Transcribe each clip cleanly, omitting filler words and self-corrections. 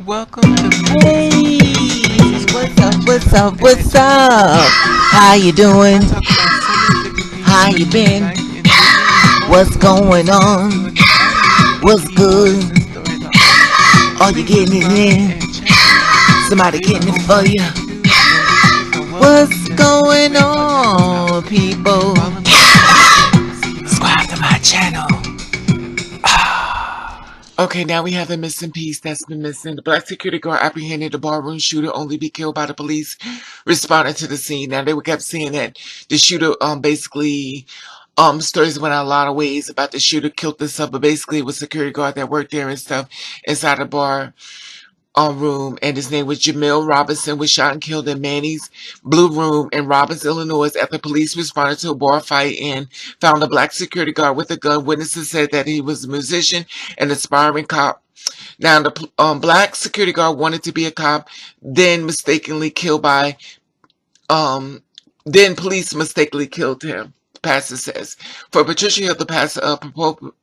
Welcome to Hey, what's up? What's up? What's up? How you I doing? talk about so many different things How you concerning been? life and living and What's all going things on? concerning all these different What's people and good? the stories of life. Are you Please getting it subscribe in? and check me out. Somebody Leave a getting it whole for bunch you? of reviews and wishes and welcome What's to going anywhere on on, Clubhouse. people? Follow me and see you Subscribe to later. my channel. Okay, now we have a missing piece that's been missing. The black security guard apprehended the barroom shooter, only be killed by the police. Responded to the scene. Now they kept saying that the shooter basically stories went out a lot of ways about the shooter killed this up, but basically it was a security guard that worked there and stuff inside the bar room, and his name was Jemel. Roberson was shot and killed in Manny's Blue Room in Robbins, Illinois, after police responded to a bar fight and found a black security guard with a gun. Witnesses said that he was a musician and aspiring cop. Now, the black security guard wanted to be a cop, then mistakenly killed by, um, then police mistakenly killed him. The pastor says. For Patricia Hill, the pastor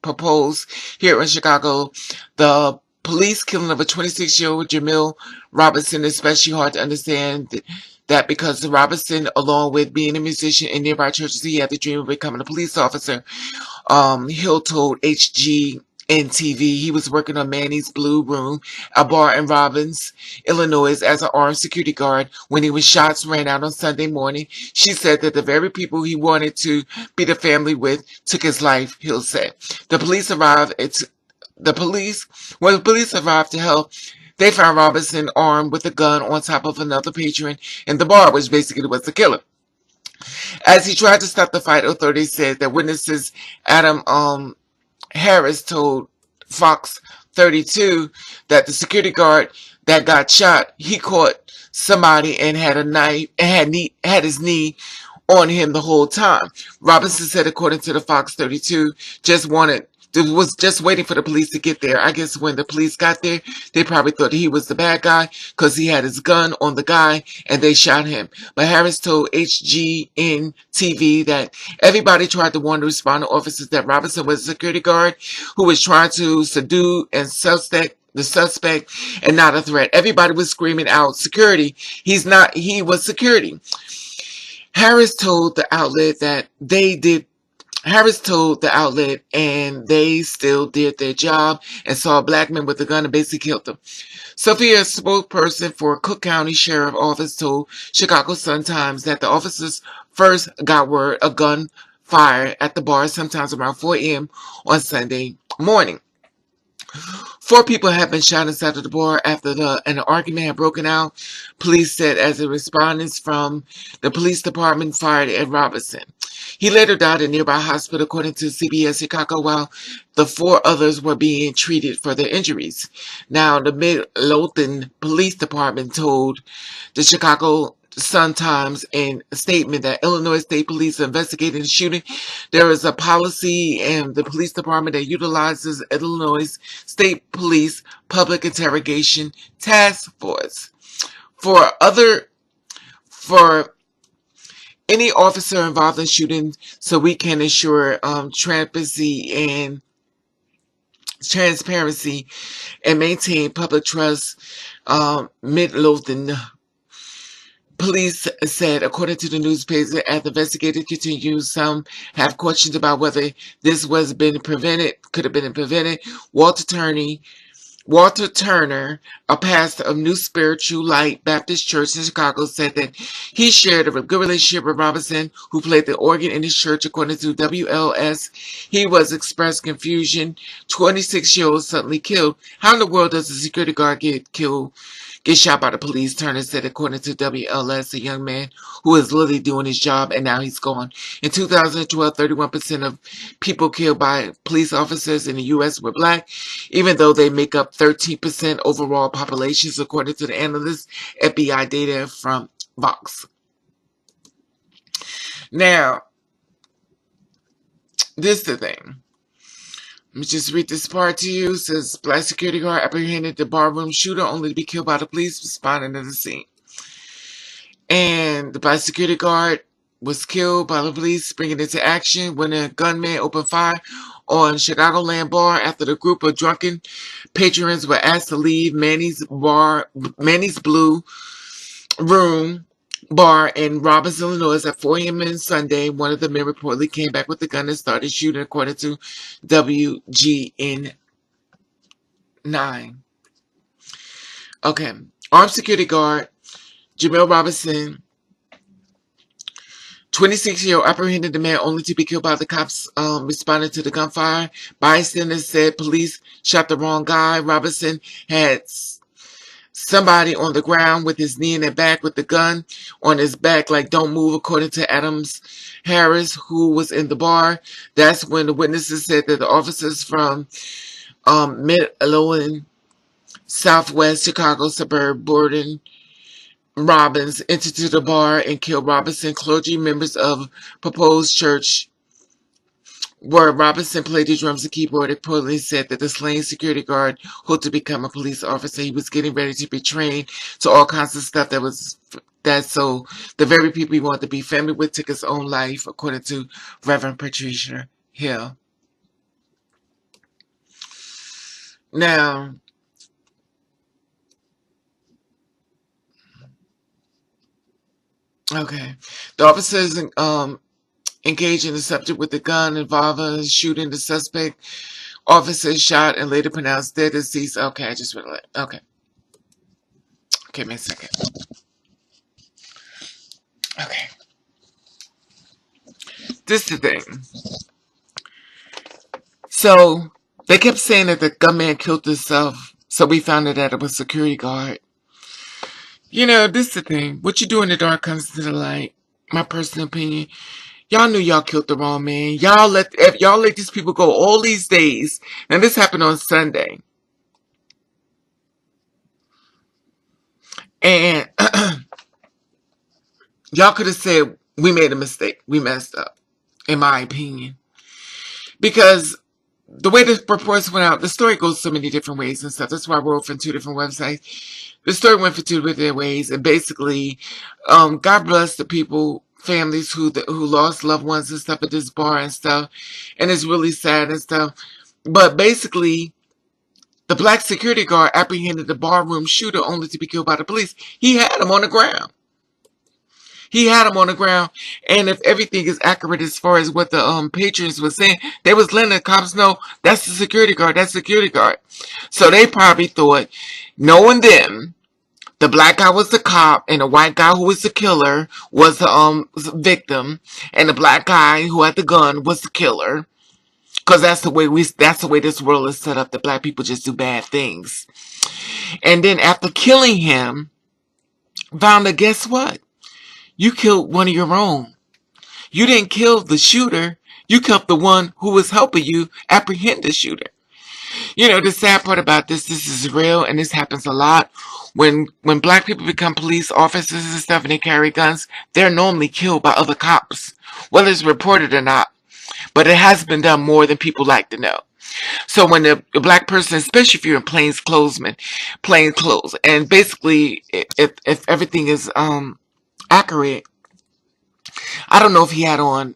proposed here in Chicago, the police killing of a 26-year-old Jamil Robinson is especially hard to understand that because Robinson, along with being a musician in nearby churches, he had the dream of becoming a police officer. Hill told HGNTV he was working on Manny's Blue Room, a bar in Robbins, Illinois, as an armed security guard when he was shots ran out on Sunday morning. She said that the very people he wanted to be the family with took his life, Hill said. The police arrived when the police arrived to help, they found Robinson armed with a gun on top of another patron in the bar, which basically was the killer. As he tried to stop the fight, authorities said that witnesses Adam Harris told Fox 32 that the security guard that got shot, he caught somebody and had a knife and had his knee on him the whole time. Robinson said, according to the Fox 32, was just waiting for the police to get there. I guess when the police got there, they probably thought he was the bad guy because he had his gun on the guy and they shot him. But Harris told HGN TV that everybody tried to warn the responding officers that Robinson was a security guard who was trying to subdue and the suspect and not a threat. Everybody was screaming out, security. He was security. Harris told the outlet that they did Harris told the outlet and they still did their job and saw a black man with a gun and basically killed him. Sophia, a spokesperson for Cook County Sheriff Office, told Chicago Sun-Times that the officers first got word of gun fire at the bar sometimes around 4 a.m. on Sunday morning. 4 people have been shot inside of the bar after an argument had broken out, police said, as the respondents from the police department fired at Roberson. He later died in a nearby hospital, according to CBS Chicago, while the 4 others were being treated for their injuries. Now, the Midlothian Police Department told the Chicago Sun-Times in a statement that Illinois State Police are investigating the shooting. There is a policy in the police department that utilizes Illinois State Police Public Interrogation Task Force for for any officer involved in shooting, so we can ensure transparency and maintain public trust. Midlothian Police said, according to the newspaper, as the investigation continues, some have questions about whether this could have been prevented. Walter Turner, a pastor of New Spiritual Light Baptist Church in Chicago, said that he shared a good relationship with Roberson, who played the organ in his church, according to WLS. He was expressed confusion. 26-year-old suddenly killed. How in the world does a security guard get shot by the police? Turner said, according to WLS, a young man who was literally doing his job and now he's gone. In 2012, 31% of people killed by police officers in the U.S. were black, even though they make up 13% overall populations, according to the analyst FBI data from Vox. Now, this is the thing. Let me just read this part to you. It says, black security guard apprehended the barroom shooter, only to be killed by the police responding to the scene. And the black security guard was killed by the police bringing into action when a gunman opened fire on Chicagoland Bar after the group of drunken patrons were asked to leave Manny's Blue Room bar in Roberson, Illinois at 4 a.m. on Sunday. One of the men reportedly came back with a gun and started shooting, according to WGN9. Okay. Armed security guard Jemel Roberson, 26-year-old, apprehended the man only to be killed by the cops responding to the gunfire. Bystanders said police shot the wrong guy. Roberson had somebody on the ground with his knee in their back with the gun on his back, like don't move, according to Adams Harris, who was in the bar. That's when the witnesses said that the officers from Mid-Atlantic, Southwest Chicago suburb Borden Robbins entered the bar and killed Roberson. Clergy members of proposed church where Robinson played the drums and keyboard, reportedly said that the slain security guard hoped to become a police officer. He was getting ready to be trained to all kinds of stuff so the very people he wanted to be family with took his own life, according to Reverend Patricia Hill. Now, okay, the officers engaged in the subject with the gun involving shooting the suspect. Officers shot and later pronounced dead deceased. Okay, I just realized. Okay. Okay, wait a second. Okay. This is the thing. So, they kept saying that the gunman killed himself, so we found out that it was a security guard. You know, this is the thing. What you do in the dark comes to the light. My personal opinion. Y'all knew y'all killed the wrong man. Y'all let these people go all these days. And this happened on Sunday. And y'all could have said, we made a mistake. We messed up, in my opinion. Because the way the reports went out, the story goes so many different ways and stuff. That's why I wrote from 2 different websites. The story went for 2 different ways. And basically, God bless the people, families who lost loved ones and stuff at this bar and stuff. And it's really sad and stuff. But basically, the black security guard apprehended the barroom shooter only to be killed by the police. He had him on the ground. He had him on the ground. And if everything is accurate as far as what the patrons were saying, they was letting the cops know that's the security guard. That's the security guard. So they probably thought, knowing them, the black guy was the cop and the white guy who was the killer was the victim, and the black guy who had the gun was the killer. Because that's the way this world is set up, that black people just do bad things. And then after killing him, found out, guess what? You killed one of your own. You didn't kill the shooter. You killed the one who was helping you apprehend the shooter. You know, the sad part about this is real, and this happens a lot. When black people become police officers and stuff and they carry guns, they're normally killed by other cops, whether it's reported or not. But it has been done more than people like to know. So when the black person, especially if you're in plain clothes, and basically if everything is accurate, I don't know if he had on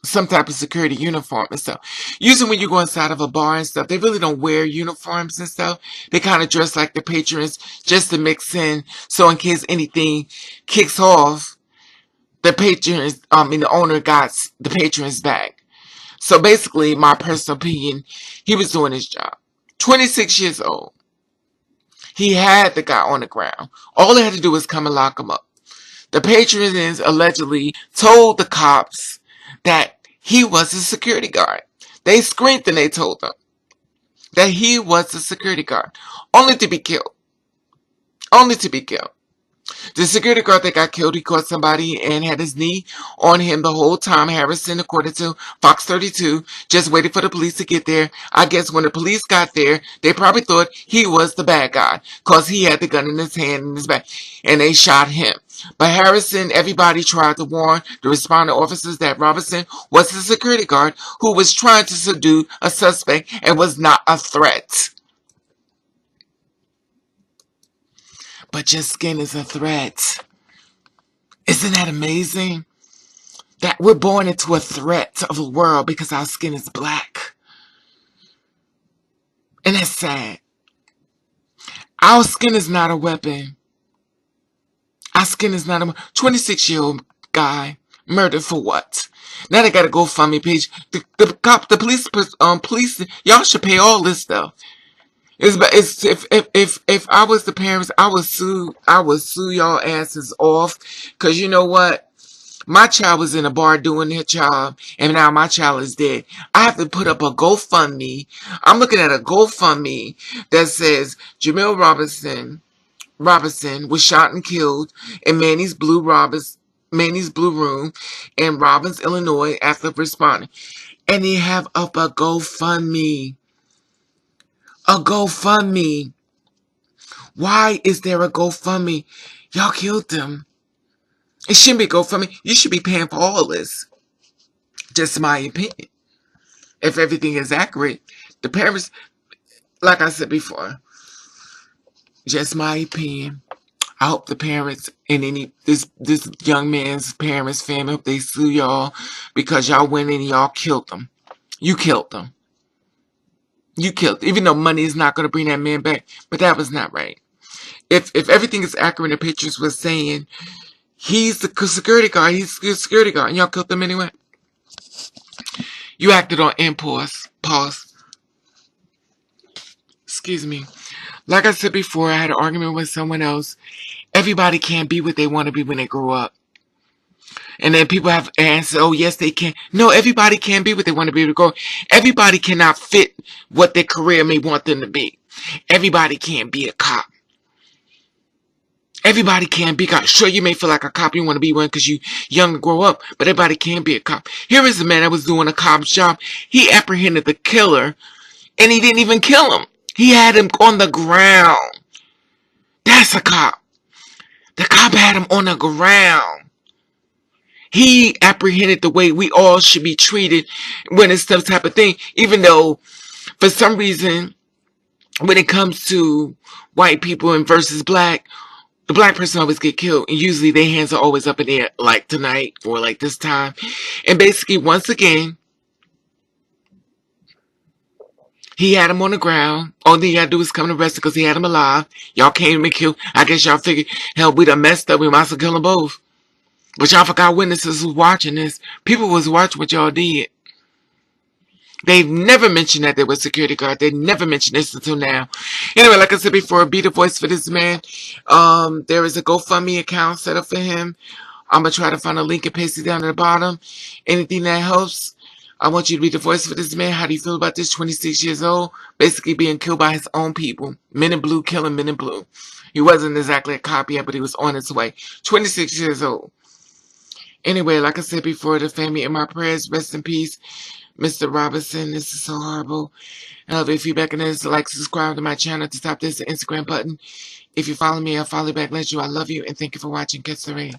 some type of security uniform and stuff. Usually when you go inside of a bar and stuff, they really don't wear uniforms and stuff. They kind of dress like the patrons just to mix in. So in case anything kicks off, the patrons, the owner got the patrons back. So basically, my personal opinion, he was doing his job. 26 years old. He had the guy on the ground. All they had to do was come and lock him up. The patrons allegedly told the cops that he was a security guard. They screamed and they told them that he was a security guard. Only to be killed. Only to be killed. The security guard that got killed, he caught somebody and had his knee on him the whole time. Harrison, according to Fox 32, just waited for the police to get there. I guess when the police got there, they probably thought he was the bad guy because he had the gun in his hand and his back, and they shot him. But Harrison, everybody tried to warn the responding officers that Roberson was the security guard who was trying to subdue a suspect and was not a threat. But your skin is a threat. Isn't that amazing? That we're born into a threat of the world because our skin is black. And that's sad. Our skin is not a weapon. Our skin is not a 26-year-old guy murdered for what? Now they got a GoFundMe page. The police, y'all should pay all this stuff. If I was the parents, I would sue y'all asses off. Cause you know what? My child was in a bar doing their job, and now my child is dead. I have to put up a GoFundMe. I'm looking at a GoFundMe that says Jemel Roberson was shot and killed in Manny's Blue Room in Robbins, Illinois after responding. And they have up a GoFundMe. A GoFundMe. Why is there a GoFundMe? Y'all killed them. It shouldn't be GoFundMe. You should be paying for all this. Just my opinion. If everything is accurate, the parents, like I said before, just my opinion. I hope the parents and this young man's parents, family, they sue y'all because y'all went in and y'all killed them. You killed them. You killed them. Even though money is not going to bring that man back, but that was not right. If everything is accurate, the pictures was saying he's the security guard, and y'all killed him anyway. You acted on impulse. Pause. Excuse me. Like I said before, I had an argument with someone else. Everybody can't be what they want to be when they grow up. And then people have answered, oh, yes, they can. No, everybody can't be what they want to be when they grow up. Everybody cannot fit what their career may want them to be. Everybody can't be a cop. Everybody can't be a cop. Sure, you may feel like a cop. You want to be one because you young and grow up. But everybody can't be a cop. Here is a man that was doing a cop's job. He apprehended the killer. And he didn't even kill him. He had him on the ground. That's a cop. The cop had him on the ground. He apprehended the way we all should be treated when it's some type of thing. Even though, for some reason, when it comes to white people and versus black, the black person always get killed. And usually their hands are always up in the air, like tonight or like this time. And basically, once again, he had him on the ground. All he had to do was come to arrest him because he had him alive. Y'all came and killed. I guess y'all figured, hell, we done messed up. We might as well kill them both. But y'all forgot witnesses was watching this. People was watching what y'all did. They've never mentioned that there was security guard. They never mentioned this until now. Anyway, like I said before, be the voice for this man. There is a GoFundMe account set up for him. I'm going to try to find a link and paste it down at the bottom. Anything that helps. I want you to be the voice for this man. How do you feel about this? 26 years old, basically being killed by his own people. Men in blue killing men in blue. He wasn't exactly a cop yet, but he was on his way. 26 years old. Anyway, like I said before, the family in my prayers, rest in peace. Mr. Roberson, this is so horrible. I love your feedback and this. Like, subscribe to my channel to tap this Instagram button. If you follow me, I'll follow back. Let you. I love you and thank you for watching. Catch the rain.